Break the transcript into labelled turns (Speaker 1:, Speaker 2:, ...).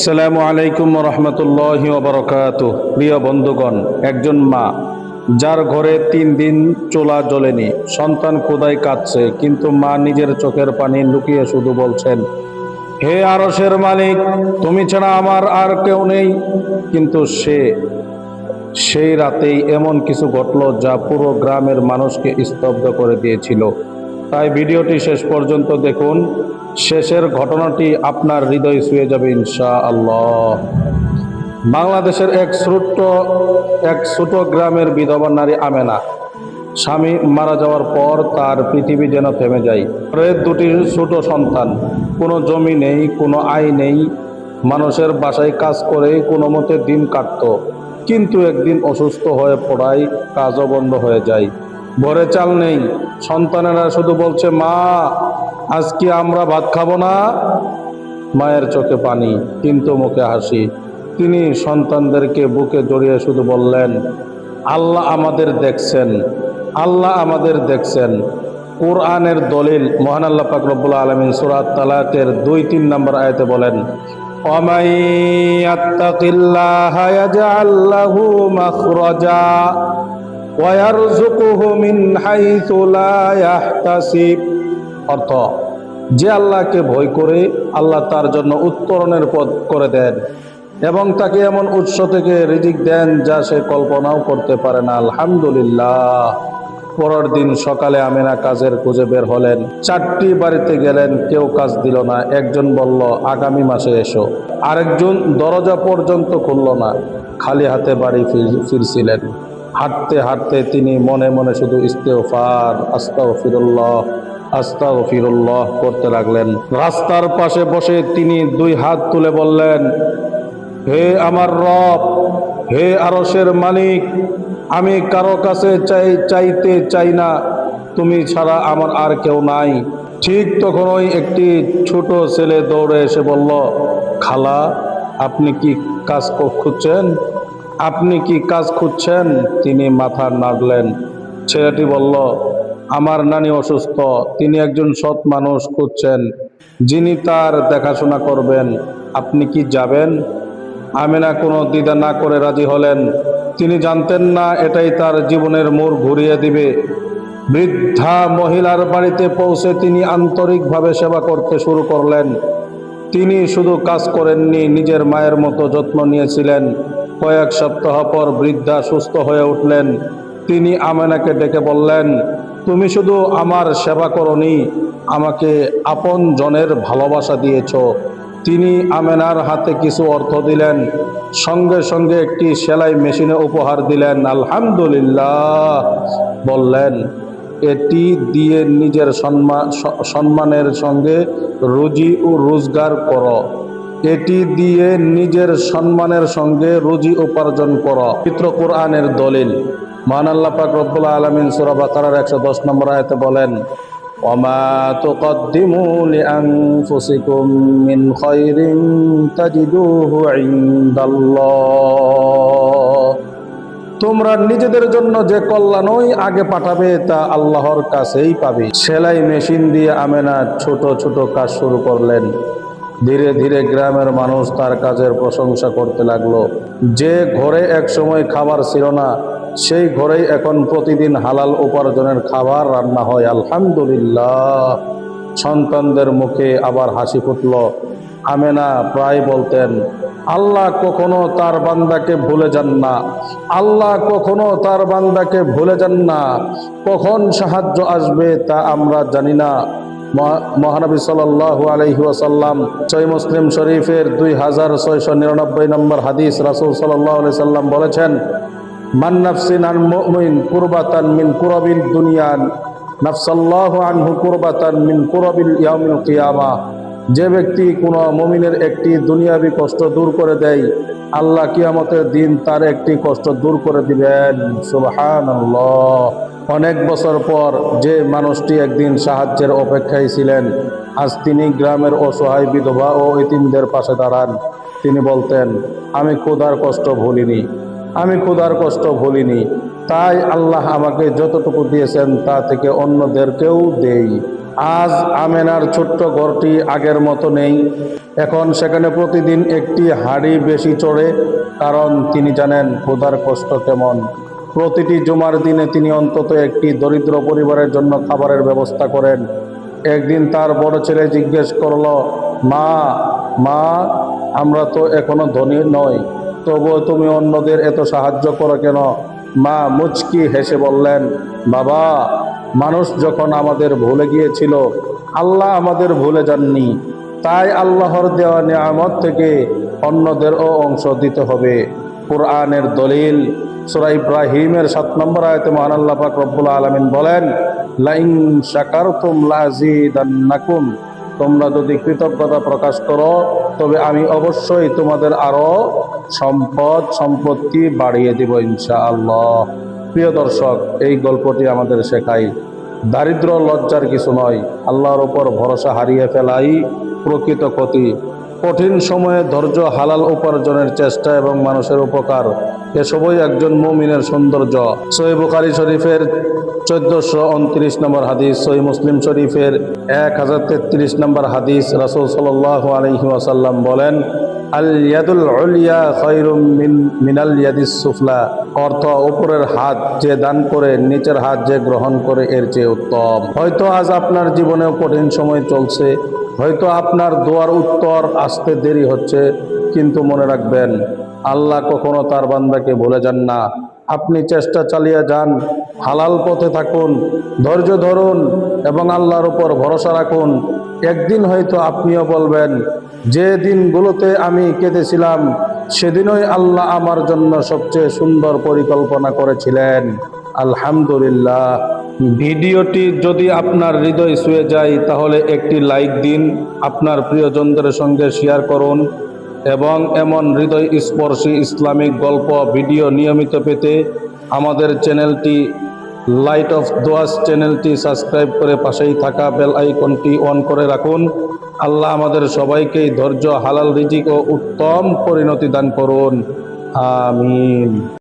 Speaker 1: আসসালামু আলাইকুম রহমতুল্লাহি ওয়া বারাকাতুহু। প্রিয় বন্ধুগণ, একজন মা যার ঘরে 3 দিন চুলা জ্বলেনি, সন্তান ক্ষুধায় কাঁদছে, কিন্তু মা নিজের চোখের পানি লুকিয়ে শুধু বলছেন, হে আরশের মালিক, তুমি ছাড়া আমার আর কেউ নেই। কিন্তু সেই রাতেই এমন কিছু ঘটল যা পুরো গ্রামের মানুষকে স্তব্ধ করে দিয়েছিল। তাই ভিডিওটি শেষ পর্যন্ত দেখুন। শেষের ঘটনাটি আপনার হৃদয় ছুঁয়ে যাবে ইনশাআল্লাহ। বাংলাদেশের এক ছোট গ্রামের বিধবা নারী আমেনা, স্বামী মারা যাওয়ার পর তার পৃথিবী যেন থেমে যায়। ঘরে 2টি ছোট সন্তান, কোনো জমি নেই, কোনো আয় নেই, মানুষের বাসায় কাজ করে কোনো মতে দিন কাটত। কিন্তু একদিন অসুস্থ হয়ে পড়ায় কাজও বন্ধ হয়ে যায়। ঘরে চাল নেই, সন্তানেরা শুধু বলছে, মা আজকে আমরা ভাত খাবো না। মায়ের চোখে পানি, কিন্তু মুখে হাসি। তিনি সন্তানদেরকে বুকে জড়িয়ে শুধু বললেন, আল্লাহ আমাদের দেখছেন, আল্লাহ আমাদের দেখছেন। কোরআনের দলিল, মহান আল্লাহ পাক রব্বুল আলামিন সূরা তালাকের 2-3 নম্বর আয়াতে বলেন, ওয়ামান ইয়াত্তাকিল্লাহা ইয়াজআল লাহু মাখরাজা ওয়া ইয়ারযুকুহু মিন হাইথু লা ইয়াহতাসিব। অর্থ, যে আল্লাহকে ভয় করে আল্লাহ তার জন্য উত্তরণের পথ করে দেন এবং তাকে এমন উৎস থেকে রিজিক দেন যা সে কল্পনাও করতে পারে না। আলহামদুলিল্লাহ। পরের দিন সকালে আমেনা কাজের খুঁজে বের হলেন। 4টি বাড়িতে গেলেন, কেউ কাজ দিল না। একজন বলল, আগামী মাসে এসো। আরেকজন দরজা পর্যন্ত খুলল না, খালি হাতে বাড়ি ফিরছিলেন। হাঁটতে হাঁটতে তিনি মনে মনে শুধু ইস্তেগফার, আস্তাগফিরুল্লাহ, আস্তাগফিরুল্লাহ করতে লাগলেন। রাস্তার পাশে বসে তিনি 2 হাত তুলে বললেন, হে আমার রব, হে আরশের মালিক, আমি কারো কাছে চাইতে চাই না, তুমি ছাড়া আমার আর কেউ নাই। ঠিক তখনই একটি ছোট ছেলে দৌড়ে এসে বলল, খালা, আপনি কি কাজ খুঁজছেন? আপনি কি কাজ খুঁজছেন? তিনি মাথা নাড়লেন। ছেলেটি বলল, আমার নানি অসুস্থ, তিনি একজন সৎ মানুষ খুঁজছেন যিনি তার দেখাশোনা করবেন। আপনি কি যাবেন? আমেনা কোনো দ্বিধা না করে রাজি হলেন। তিনি জানতেন না এটাই তার জীবনের মোড় ঘুরিয়ে দিবে। বৃদ্ধা মহিলার বাড়িতে পৌঁছে তিনি আন্তরিকভাবে সেবা করতে শুরু করলেন। তিনি শুধু কাজ করেননি, নিজের মায়ের মতো যত্ন নিয়েছিলেন। কয়েক সপ্তাহ পর বৃদ্ধা সুস্থ হয়ে উঠলেন। তিনি আমেনাকে ডেকে বললেন, তুমি শুধু আমার সেবা করনি, আমাকে আপন জনের ভালোবাসা দিয়েছ। তিনি আমেনার হাতে কিছু অর্থ দিলেন, সঙ্গে সঙ্গে একটি সেলাই মেশিনে উপহার দিলেন। আলহামদুলিল্লাহ বললেন, এটি দিয়ে নিজের সম্মানের সঙ্গে রুজি ও রোজগার করো। এটি দিয়ে নিজের সম্মানের সঙ্গে রুজি উপার্জন করো। পবিত্র কোরআনের দলিল, মহান আল্লাহ পাক রব্বুল আলামিন সূরা বাকারার 110 নম্বর আয়াতে বলেন, ওয়ামা তুকদ্দিমু লিআনফুসিকুম মিন খায়রিন তাজিদুহু ইনদাল্লাহ। তোমরা নিজেদের জন্য যে কল্যাণই আগে পাঠাবে তা আল্লাহর কাছেই পাবে। সেলাই মেশিন দিয়ে আমেনা ছোট ছোট কাজ শুরু করলেন। ধীরে ধীরে গ্রামের মানুষ তার কাজের প্রশংসা করতে লাগলো। যে ঘরে এক সময় খাবার ছিল না, সেই ঘরেই এখন প্রতিদিন হালাল উপার্জনের খাবার রান্না হয়। আলহামদুলিল্লাহ। সন্তানদের মুখে আবার হাসি ফুটল। আমেনা প্রায় বলতেন, আল্লাহ কখনো তার বান্দাকে ভুলে যান না, আল্লাহ কখনো তার বান্দাকে ভুলে যান না। কখন সাহায্য আসবে তা আমরা জানি না। মহানবী সাল্লাল্লাহু আলাইহি ওয়াসাল্লাম সহিহ মুসলিম শরীফের 2699 নম্বর হাদিস, রাসূল সাল্লাল্লাহু আলাইহি সাল্লাম বলেছেন, মান নাফসিন আন মুমিন কুরবাতান মিন কুরাবিল দুনিয়া নাফসাল্লাহু আনহু কুরবাতান মিন কুরাবিল ইয়াউমিল কিয়ামা। যে ব্যক্তি কোনো মুমিনের একটি দুনিয়াবি কষ্ট দূর করে দেয়, আল্লাহ কিয়ামতের দিন তার একটি কষ্ট দূর করে দিবেন। সুবহানাল্লাহ। অনেক বছর পর যে মানুষটি একদিন সাহায্যের অপেক্ষায় ছিলেন, আজ তিনি গ্রামের অসহায় বিধবা ও এতিমদের পাশে দাঁড়ান। তিনি বলতেন, আমি ক্ষুধার কষ্ট ভুলিনি, আমি ক্ষুধার কষ্ট ভুলিনি, তাই আল্লাহ আমাকে যতটুকু দিয়েছেন তা থেকে অন্যদেরকেও দেই। আজ আমেনার ছোট্ট ঘরটি আগের মতো নেই। এখন সেখানে প্রতিদিন একটি হাঁড়ি বেশি চড়ে, কারণ তিনি জানেন খোদার কষ্ট কেমন। প্রতিটি জুমার দিনে তিনি অন্তত একটি দরিদ্র পরিবারের জন্য খাবারের ব্যবস্থা করেন। একদিন তার বড় ছেলে জিজ্ঞেস করলো, মা মা আমরা তো এখনো ধনী নই, তবুও তুমি অন্যদের এত সাহায্য করো কেন? মা মুচকি হেসে বললেন, বাবা, মানুষ যখন আমাদের ভুলে গিয়েছিল, আল্লাহ আমাদের ভুলে যাননি। তাই আল্লাহর দেওয়া নিয়ামত থেকে অন্যদেরও অংশ দিতে হবে। কুরআনের দলিল সূরা ইব্রাহিমের 7 নম্বর আয়াতে মহান আল্লাহ পাক রব্বুল আলামিন বলেন, লাইন শাকারতুম লাযিদান্নাকুম, তোমরা যদি কৃতজ্ঞতা প্রকাশ করো তবে আমি অবশ্যই তোমাদের আরো সম্পত্তি বাড়িয়ে দিব ইনশাআল্লাহ। প্রিয় দর্শক, এই গল্পটি আমাদের শেখায় দারিদ্র লজ্জার কিছু নয়, আল্লাহর উপর ভরসা হারিয়ে ফেলাই প্রকৃত ক্ষতি। কঠিন সময়ে ধৈর্য, হালাল উপার্জনের চেষ্টা এবং মানুষের উপকার, এসবই একজন মুমিনের সৌন্দর্য। সহিহ বুখারী শরীফের 1429 নম্বর হাদিস, সহিহ মুসলিম শরীফের 1033 নম্বর হাদিস, রাসূল সাল্লাল্লাহু আলাইহি ওয়াসাল্লাম বলেন, আল ইয়াদুল উলিয়া খায়রুম মিনাল ইয়াদিস সুফলা, অর্থ উপরের হাত যে দান করে, নিচের হাত যে গ্রহণ করে এর চেয়ে উত্তম। হয়তো আজ আপনার জীবনেও কঠিন সময় চলছে, হয়তো আপনার দোয়ার উত্তর আসতে দেরি হচ্ছে, কিন্তু মনে রাখবেন আল্লাহ কখনো তার বান্দাকে ভুলে যান না। আপনি চেষ্টা চালিয়ে যান, হালাল পথে থাকুন, ধৈর্য ধরুন এবং আল্লাহর উপর ভরসা রাখুন। একদিন হয়তো আপনিও বলবেন, যে দিনগুলোতে আমি কেঁদেছিলাম সেদিনই আল্লাহ আমার জন্য সবচেয়ে সুন্দর পরিকল্পনা করেছিলেন। আলহামদুলিল্লাহ। ভিডিওটি যদি আপনার হৃদয় ছুঁয়ে যায় তাহলে একটি লাইক দিন, আপনার প্রিয়জনদের সঙ্গে শেয়ার করুন এবং এমন হৃদয় স্পর্শী ইসলামিক গল্প ভিডিও নিয়মিত পেতে আমাদের চ্যানেলটি লাইট অফ দোয়াস চ্যানেলটি সাবস্ক্রাইব করে পাশেই থাকা বেল আইকনটি অন করে রাখুন। আল্লাহ আমাদের সবাইকেই ধৈর্য, হালাল রিজিক ও উত্তম পরিণতি দান করুন। আমিন।